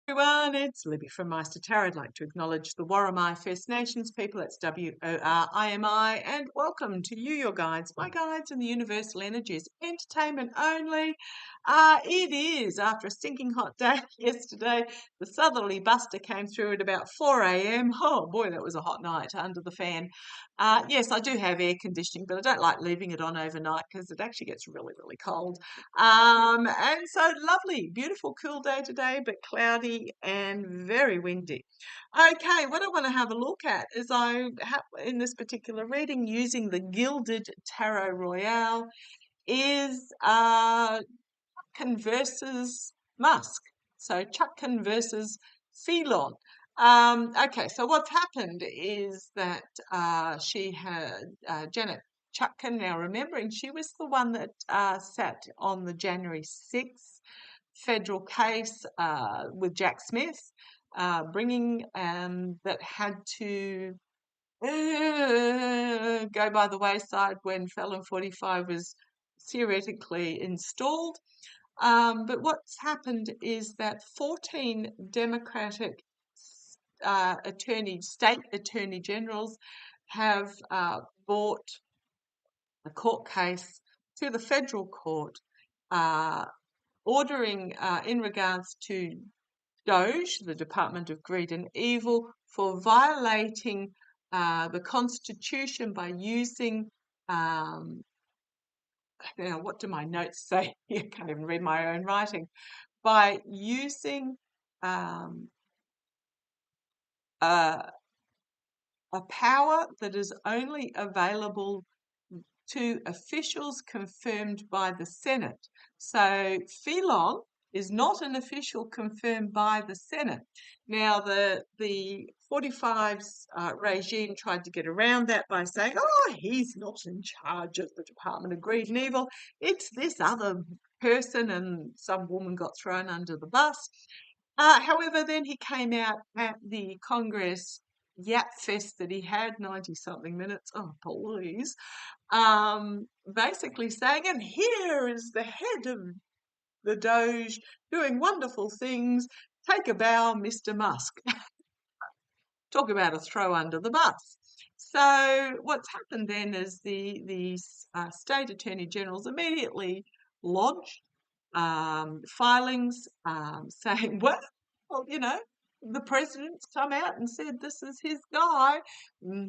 Everyone, it's Libby from Meister Tarot. I'd like to acknowledge the Worimi First Nations people, that's WORIMI, and welcome to you, your guides, my guides in the universal energies, entertainment only. It is, after a stinking hot day yesterday, the southerly buster came through at about 4 a.m. Oh boy, that was a hot night under the fan. Yes, I do have air conditioning, but I don't like leaving it on overnight because it actually gets really, really cold. And so lovely, beautiful, cool day today, but cloudy and very windy. Okay, what I want to have a look at is in this particular reading, using the Gilded Tarot Royale, is Chutkan versus Musk. So Chutkan versus Felon. Okay, so what's happened is that she had Janet Chutkan, now remembering she was the one that sat on the January 6th federal case with Jack Smith, bringing that had to go by the wayside when Felon 45 was theoretically installed. But what's happened is that 14 Democratic state attorney generals have brought a court case to the federal court, ordering in regards to DOGE, the Department of Greed and Evil, for violating the Constitution by using now, what do my notes say? I can't even read my own writing. By using um, a, a power that is only available to officials confirmed by the Senate. So Felon is not an official confirmed by the Senate. Now, the 45's regime tried to get around that by saying, oh, he's not in charge of the Department of Greed and Evil. It's this other person, and some woman got thrown under the bus. However, then he came out at the Congress yap fest that he had, 90-something minutes, oh, please, basically saying, and here is the head of the Doge doing wonderful things. Take a bow, Mr. Musk. Talk about a throw under the bus. So what's happened then is the state attorney generals immediately lodged filings saying, well, you know, the president's come out and said this is his guy.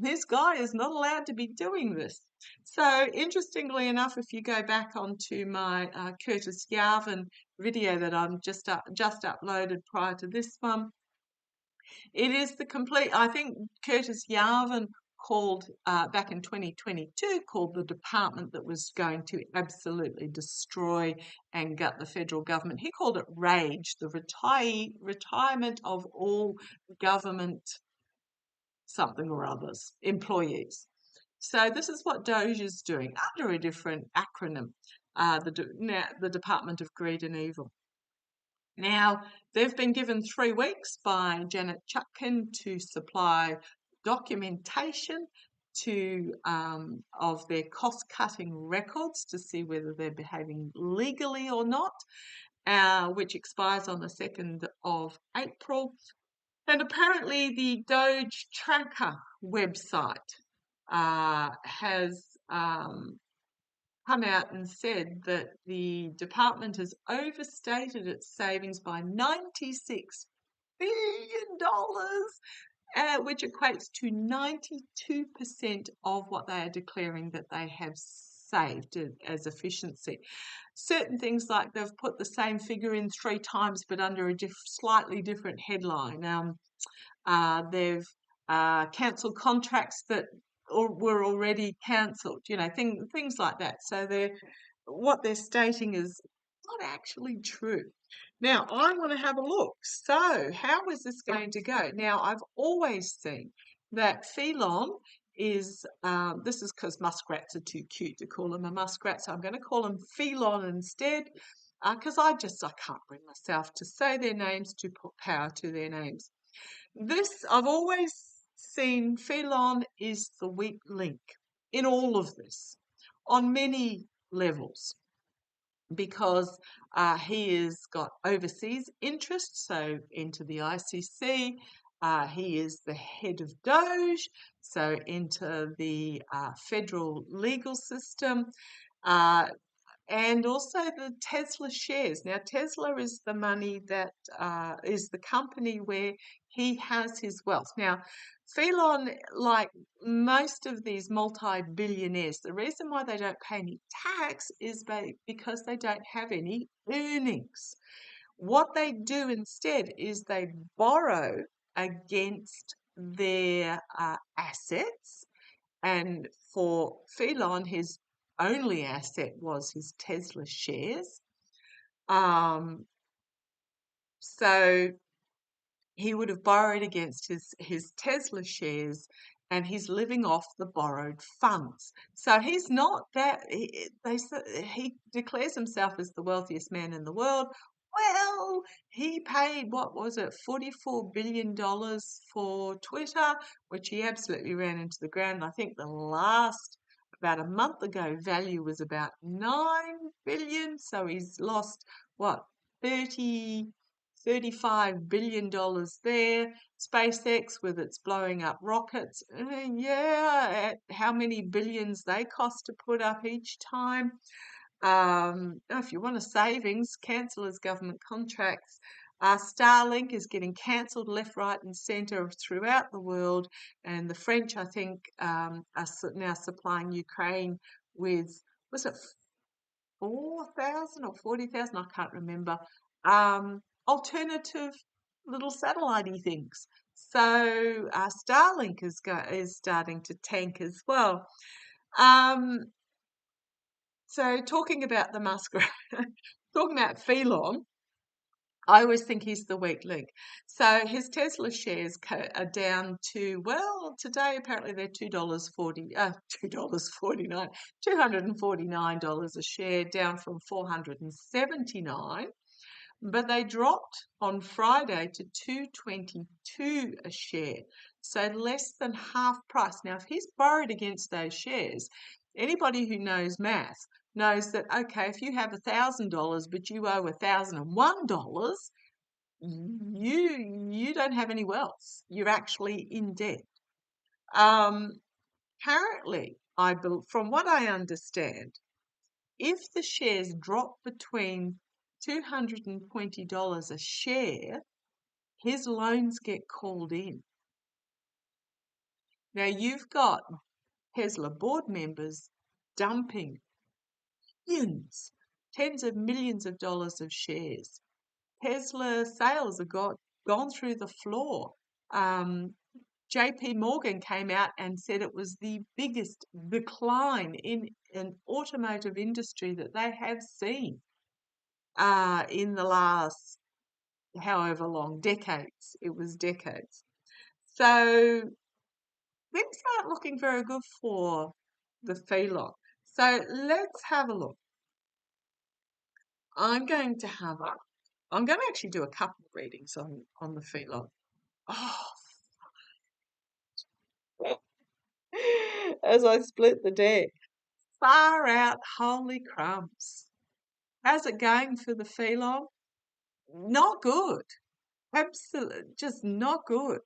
His guy is not allowed to be doing this. So interestingly enough, if you go back onto my Curtis Yarvin video that I'm just uploaded prior to this one, it is the complete, I think Curtis Yarvin called back in 2022, called the department that was going to absolutely destroy and gut the federal government. He called it RAGE, the retirement of all government something or others, employees. So this is what DOGE is doing under a different acronym, the Department of Greed and Evil. Now, they've been given 3 weeks by Janet Chutkan to supply documentation of their cost-cutting records to see whether they're behaving legally or not, which expires on the 2nd of April. And apparently the Doge Tracker website has come out and said that the department has overstated its savings by $96 billion, which equates to 92% of what they are declaring that they have saved as efficiency. Certain things like they've put the same figure in 3 times but under a slightly different headline. They've cancelled contracts that were already cancelled, you know, things like that. So what they're stating is not actually true. Now, I want to have a look. So how is this going to go? Now, I've always seen that Felon is, this is because muskrats are too cute to call them a muskrat, so I'm going to call them Felon instead, because I can't bring myself to say their names, to put power to their names. I've always seen Felon is the weak link in all of this on many levels. because he has got overseas interests, so into the ICC. He is the head of Doge, so into the federal legal system. Uh, and also the Tesla shares. Now, Tesla is the money that is the company where he has his wealth. Now, Phelan, like most of these multi-billionaires, the reason why they don't pay any tax is because they don't have any earnings. What they do instead is they borrow against their assets, and for Phelan, his only asset was his Tesla shares. Um, so he would have borrowed against his Tesla shares, and he's living off the borrowed funds. So he's not that, he declares himself as the wealthiest man in the world. Well, he paid, what was it, $44 billion for Twitter, which he absolutely ran into the ground. I think the last, about a month ago, value was about 9 billion. So he's lost, what, 35 billion dollars there. SpaceX with its blowing up rockets, yeah, how many billions they cost to put up each time. If you want a savings, cancel his government contracts. Starlink is getting cancelled left, right, and centre throughout the world, and the French, I think, are now supplying Ukraine with, was it 4,000 or 40,000? I can't remember. Alternative little satellite-y things. So Starlink is starting to tank as well. So talking about the Musk, talking about Phelan, I always think he's the weak link. So his Tesla shares are down to, well, today apparently they're $2.40, $2.49, $249 a share, down from 479. But they dropped on Friday to 222 a share, so less than half price. Now, if he's borrowed against those shares, anybody who knows math knows that, okay, if you have $1,000 but you owe $1,001, you don't have any wealth. You're actually in debt. Currently, from what I understand, if the shares drop between $220 a share, his loans get called in. Now you've got Tesla board members dumping millions, tens of millions of dollars of shares. Tesla sales have gone through the floor. JP Morgan came out and said it was the biggest decline in an automotive industry that they have seen in the last however long, decades. It was decades. So things aren't looking very good for the feline. So let's have a look. I'm going to actually do a couple of readings on the feline. Oh, as I split the deck. Far out, holy crumbs. How's it going for the feline? Not good. Absolutely, just not good.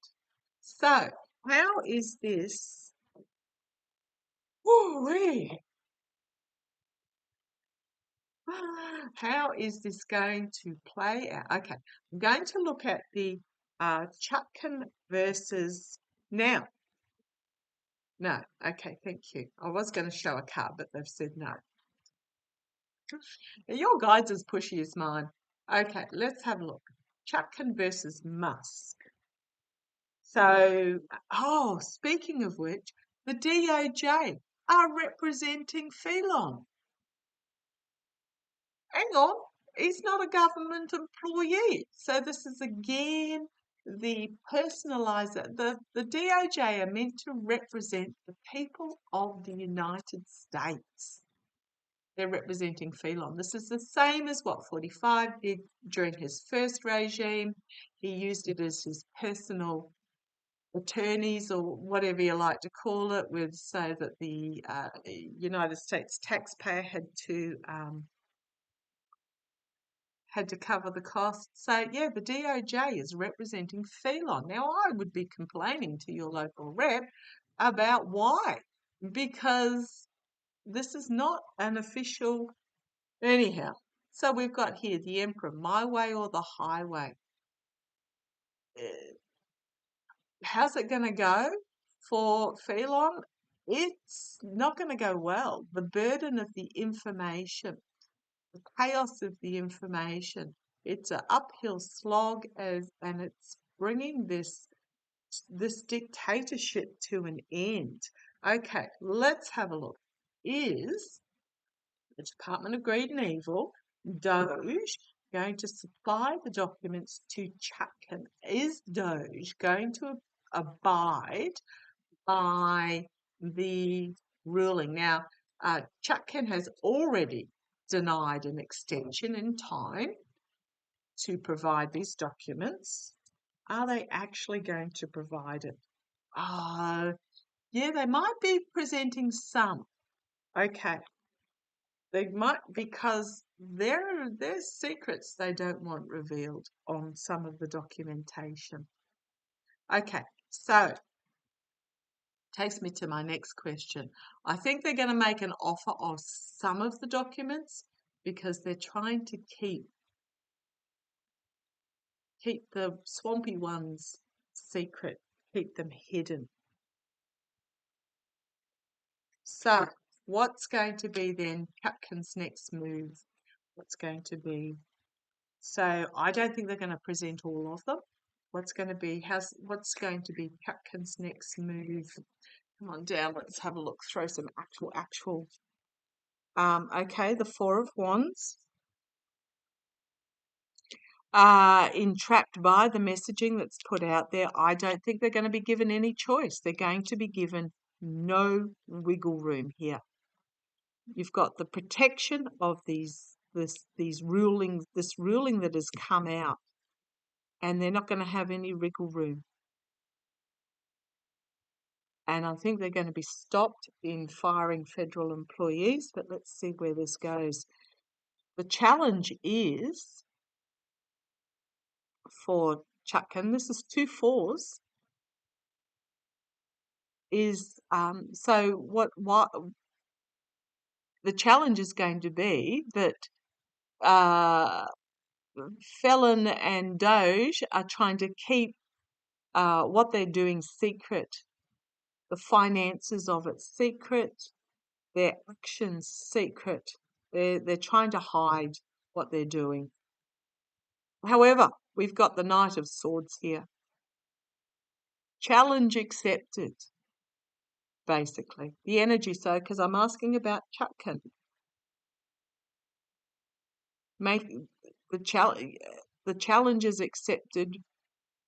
So, how is this? Ooh-wee. How is this going to play out? Okay, I'm going to look at the Chutkan versus now. No, okay, thank you. I was going to show a card, but they've said no. Your guide's as pushy as mine. Okay, let's have a look. Chutkan versus Musk. So, speaking of which, the DOJ are representing Phelan. Hang on, he's not a government employee. So this is again the personalizer. The DOJ are meant to represent the people of the United States. They're representing Phelan. This is the same as what 45 did during his first regime. He used it as his personal attorneys, or whatever you like to call it, so that the United States taxpayer had to had to cover the costs. So, yeah, the DOJ is representing Phelan. Now, I would be complaining to your local rep about why, because this is not an official. Anyhow, so we've got here the Emperor, my way or the highway. How's it going to go for Phelan? It's not going to go well. The burden of the information, the chaos of the information, it's an uphill slog and it's bringing this dictatorship to an end. Okay, let's have a look. Is the Department of Greed and Evil, Doge, going to supply the documents to Chutkan? Is Doge going to abide by the ruling? Now, Chutkan has already denied an extension in time to provide these documents. Are they actually going to provide it? Yeah, they might be presenting some. Okay. They might, because there's secrets they don't want revealed on some of the documentation. Okay, so takes me to my next question. I think they're going to make an offer of some of the documents because they're trying to keep the swampy ones secret, keep them hidden. So what's going to be then Chutkan's next move? What's going to be? So I don't think they're going to present all of them. What's going to be Chutkan's next move? Come on down, let's have a look. Throw some actual. Okay, the Four of Wands. Entrapped by the messaging that's put out there. I don't think they're going to be given any choice. They're going to be given no wiggle room here. You've got the protection of this ruling that has come out, and they're not going to have any wriggle room. And I think they're going to be stopped in firing federal employees, but let's see where this goes. The challenge is for Chutkan, this is 2 4s, is so what the challenge is going to be that Phelan and Doge are trying to keep what they're doing secret, the finances of it secret, their actions secret. They're trying to hide what they're doing. However, we've got the Knight of Swords here. Challenge accepted, basically. The energy, so, because I'm asking about Chutkan. Make the challenge is accepted.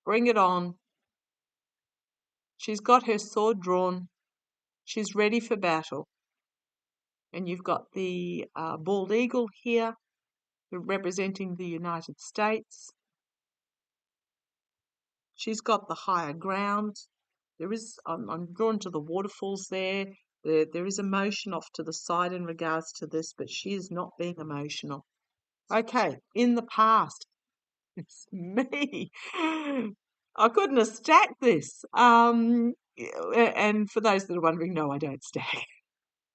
Bring it on. She's got her sword drawn. She's ready for battle. And you've got the bald eagle here, representing the United States. She's got the higher ground. I'm drawn to the waterfalls there. There is emotion off to the side in regards to this, but she is not being emotional. Okay, in the past, it's me. I couldn't have stacked this. And for those that are wondering, no, I don't stack.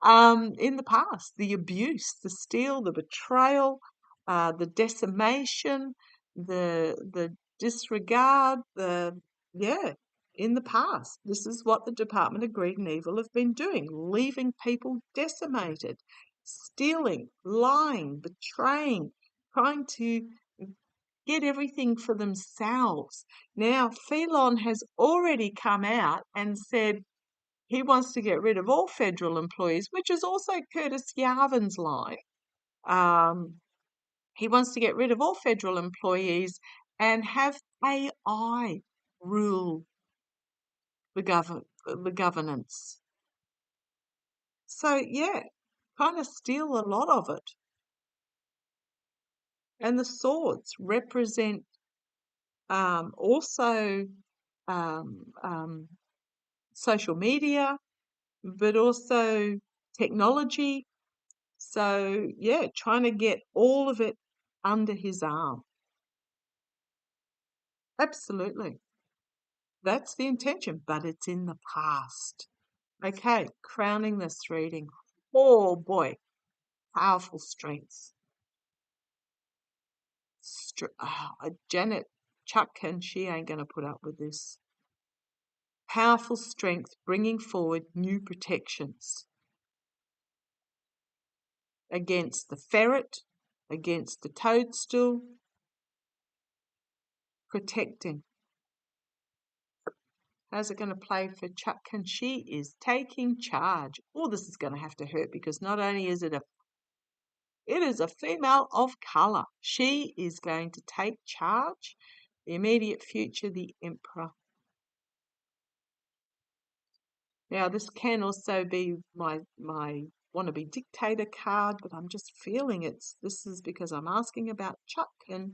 In the past, the abuse, the steal, the betrayal, the decimation, the disregard, in the past. This is what the Department of Greed and Evil have been doing, leaving people decimated, stealing, lying, betraying, trying to get everything for themselves. Now, Phelan has already come out and said he wants to get rid of all federal employees, which is also Curtis Yarvin's line. He wants to get rid of all federal employees and have AI rule the governance. So, yeah, kind of steal a lot of it. And the swords represent also social media, but also technology. So, yeah, trying to get all of it under his arm. Absolutely. That's the intention, but it's in the past. Okay, crowning this reading. Oh boy, powerful strengths. Janet Chutkan, she ain't going to put up with this. Powerful strength bringing forward new protections against the ferret, against the toadstool, protecting. How's it going to play for Chutkan? She is taking charge. Oh, this is going to have to hurt because not only is it is a female of colour. She is going to take charge. The immediate future, the Emperor. Now, this can also be my wannabe dictator card, but I'm just feeling this is because I'm asking about Chutkan.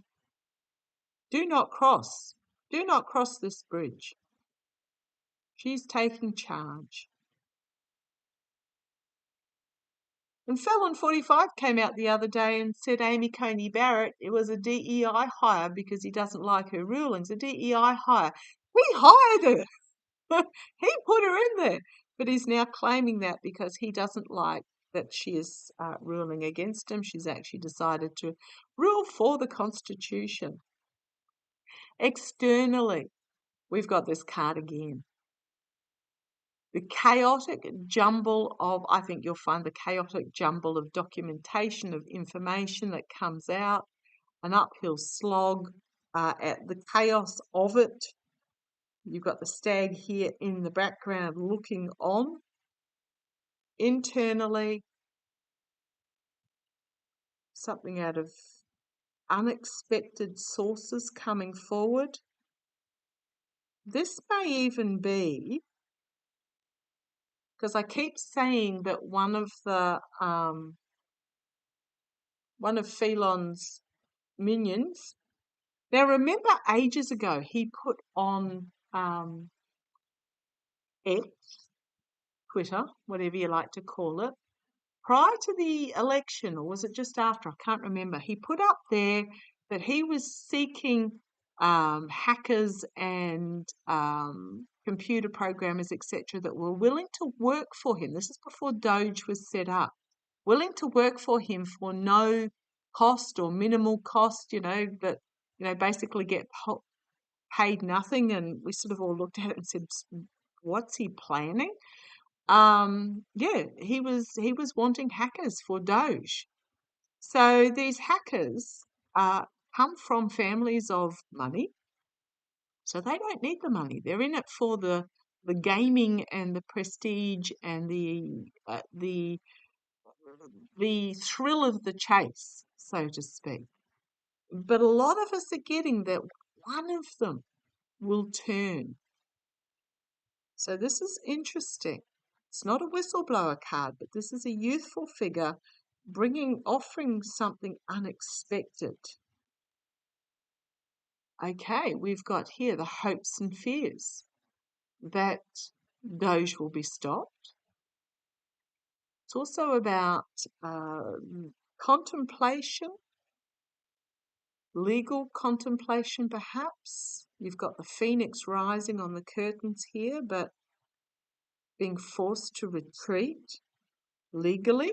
Do not cross. Do not cross this bridge. She's taking charge. And Felon 45 came out the other day and said Amy Coney Barrett, it was a DEI hire because he doesn't like her rulings. A DEI hire. We hired her. He put her in there. But he's now claiming that because he doesn't like that she is ruling against him. She's actually decided to rule for the Constitution. Externally, we've got this card again. The chaotic jumble of, I think you'll find the chaotic jumble of documentation, of information that comes out, an uphill slog at the chaos of it. You've got the stag here in the background looking on. Internally, something out of unexpected sources coming forward. This may even be, because I keep saying that one of Felon's minions. Now, remember ages ago, he put on X, Twitter, whatever you like to call it, prior to the election, or was it just after? I can't remember. He put up there that he was seeking hackers and computer programmers, etc., that were willing to work for him. This is before Doge was set up. Willing to work for him for no cost or minimal cost, but basically get paid nothing. And we sort of all looked at it and said, "What's he planning?" Yeah, he was wanting hackers for Doge. So these hackers come from families of money, so they don't need the money. They're in it for the gaming and the prestige and the thrill of the chase, so to speak. But a lot of us are getting that one of them will turn. So this is interesting. It's not a whistleblower card, but this is a youthful figure offering something unexpected. Okay, we've got here the hopes and fears that Doge will be stopped. It's also about contemplation, legal contemplation perhaps. You've got the phoenix rising on the curtains here, but being forced to retreat legally.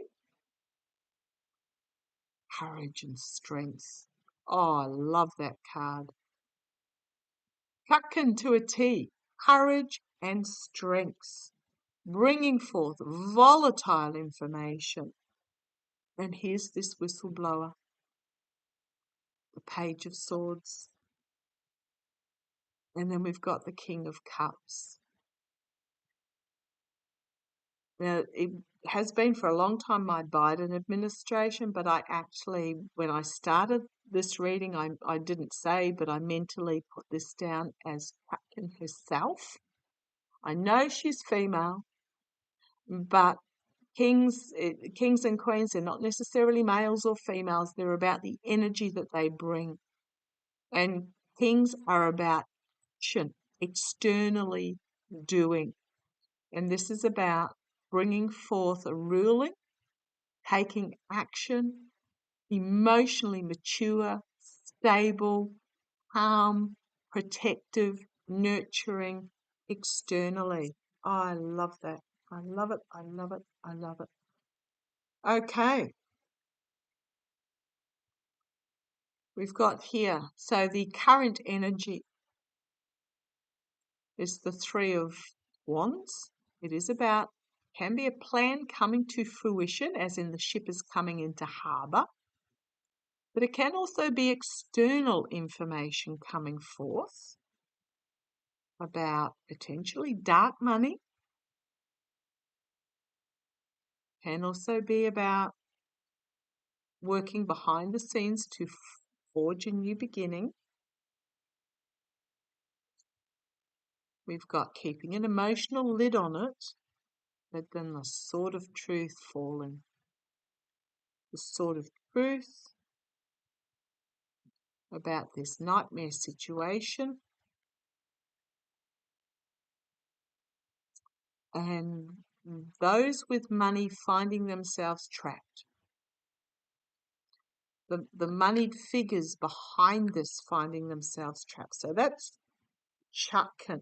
Courage and strength. Oh, I love that card. Chutkan to a T. Courage and strength. Bringing forth volatile information. And here's this whistleblower. The Page of Swords. And then we've got the King of Cups. Now, it has been for a long time my Biden administration, but I actually, when I started this reading, I didn't say, but I mentally put this down as Chutkan herself. I know she's female, but kings and queens, they're not necessarily males or females. They're about the energy that they bring. And kings are about action, externally doing. And this is about bringing forth a ruling, taking action, emotionally mature, stable, calm, protective, nurturing externally. I love that. I love it. I love it. I love it. Okay. We've got here, so the current energy is the Three of Wands. It is about, can be a plan coming to fruition, as in the ship is coming into harbour, but it can also be external information coming forth about potentially dark money, can also be about working behind the scenes to forge a new beginning. We've got keeping an emotional lid on it, but then the sword of truth falling. The sword of truth about this nightmare situation, and those with money finding themselves trapped. The moneyed figures behind this finding themselves trapped. So that's Chutkan.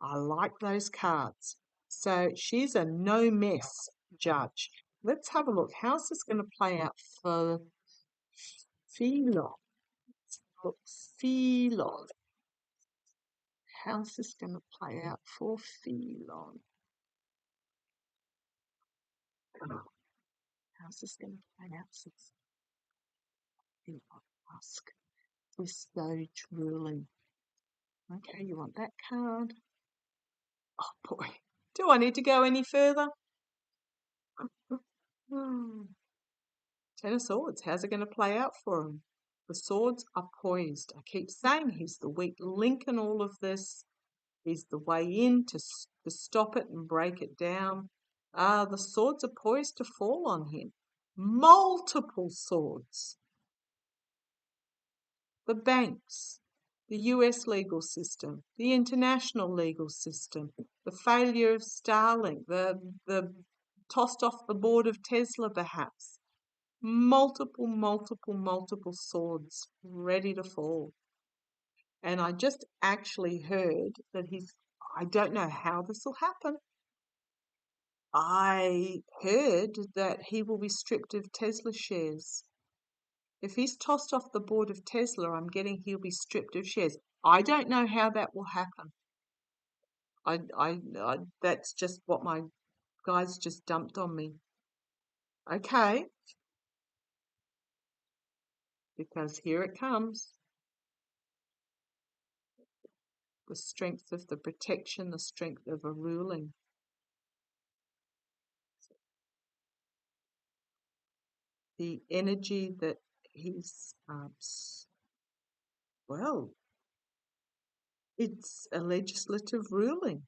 I like those cards. So she's a no mess judge. Let's have a look. How's this going to play out for Philon? Look, Philon. How's this going to play out for Philon? How's this going to play out for Philon? Musk. This doge ruling. Okay, you want that card? Oh boy. Do I need to go any further? Ten of Swords. How's it going to play out for him? The swords are poised. I keep saying he's the weak link in all of this. He's the way in to stop it and break it down. The swords are poised to fall on him. Multiple swords. The banks, the US legal system, the international legal system, the failure of Starlink, the tossed off the board of Tesla perhaps. Multiple swords ready to fall. And I just actually heard that I don't know how this will happen. I heard that he will be stripped of Tesla shares. If he's tossed off the board of Tesla, I'm getting he'll be stripped of shares. I don't know how that will happen. That's just what my guys just dumped on me. Okay. Because here it comes. The strength of the protection, the strength of a ruling. The energy that he's, well, it's a legislative ruling.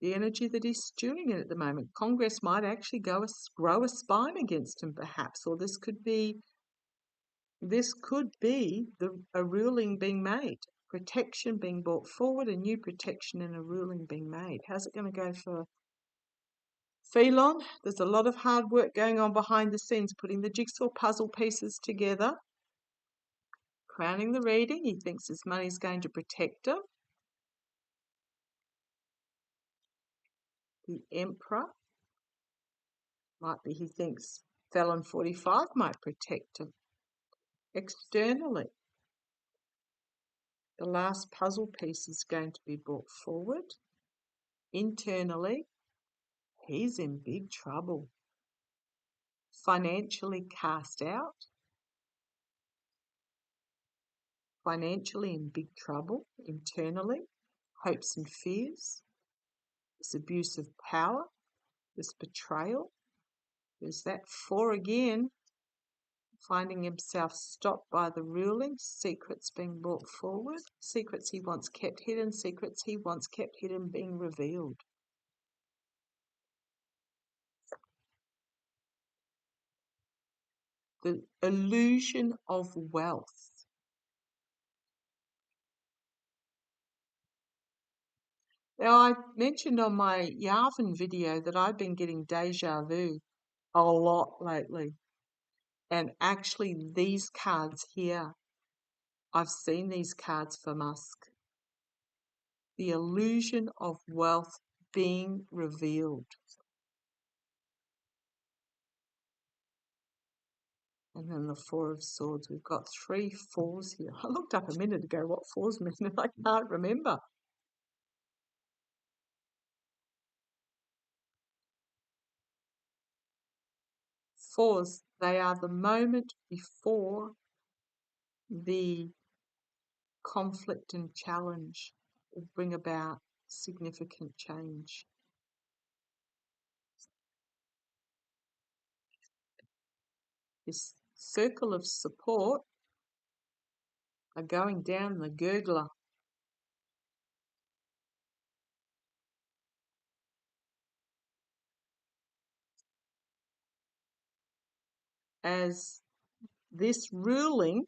The energy that he's stewing in at the moment. Congress might actually grow a spine against him perhaps, or this could be a ruling being made, protection being brought forward, a new protection and a ruling being made. How's it going to go for Philon? There's a lot of hard work going on behind the scenes, putting the jigsaw puzzle pieces together. Crowning the reading, he thinks his money's going to protect him. The Emperor, might be he thinks Felon 45 might protect him. Externally, the last puzzle piece is going to be brought forward. Internally, he's in big trouble. Financially cast out. Financially in big trouble. Internally, hopes and fears. This abuse of power. This betrayal. There's that 4 again. Finding himself stopped by the ruling, secrets being brought forward, secrets he once kept hidden, secrets he once kept hidden being revealed. The illusion of wealth. Now, I mentioned on my Yavin video that I've been getting deja vu a lot lately. And actually, these cards here, I've seen these cards for Musk. The illusion of wealth being revealed. And then the Four of Swords. We've got 3 fours here. I looked up a minute ago what fours meant and I can't remember. Fours, they are the moment before the conflict and challenge will bring about significant change. This circle of support are going down the gurgler. As this ruling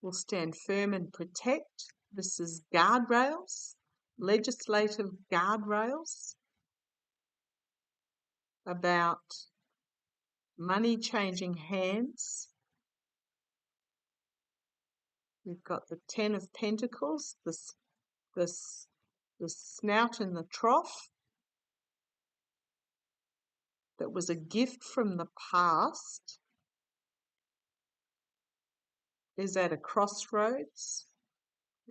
will stand firm and protect. This is guardrails, legislative guardrails about money changing hands. We've got the 10 of Pentacles, the snout in the trough. That was a gift from the past is at a crossroads.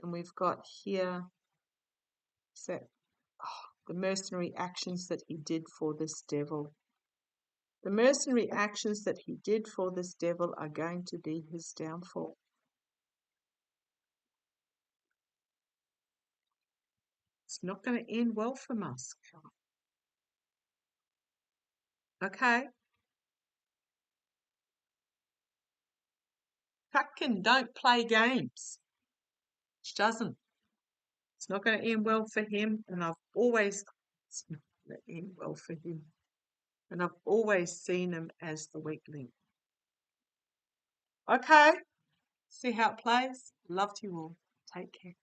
And we've got here the mercenary actions that he did for this devil. The mercenary actions that he did for this devil are going to be his downfall. It's not going to end well for Musk. Okay? Chutkan don't play games. She doesn't. It's not going to end well for him, and it's not going to end well for him. And I've always seen him as the weak link. Okay? See how it plays? Love to you all. Take care.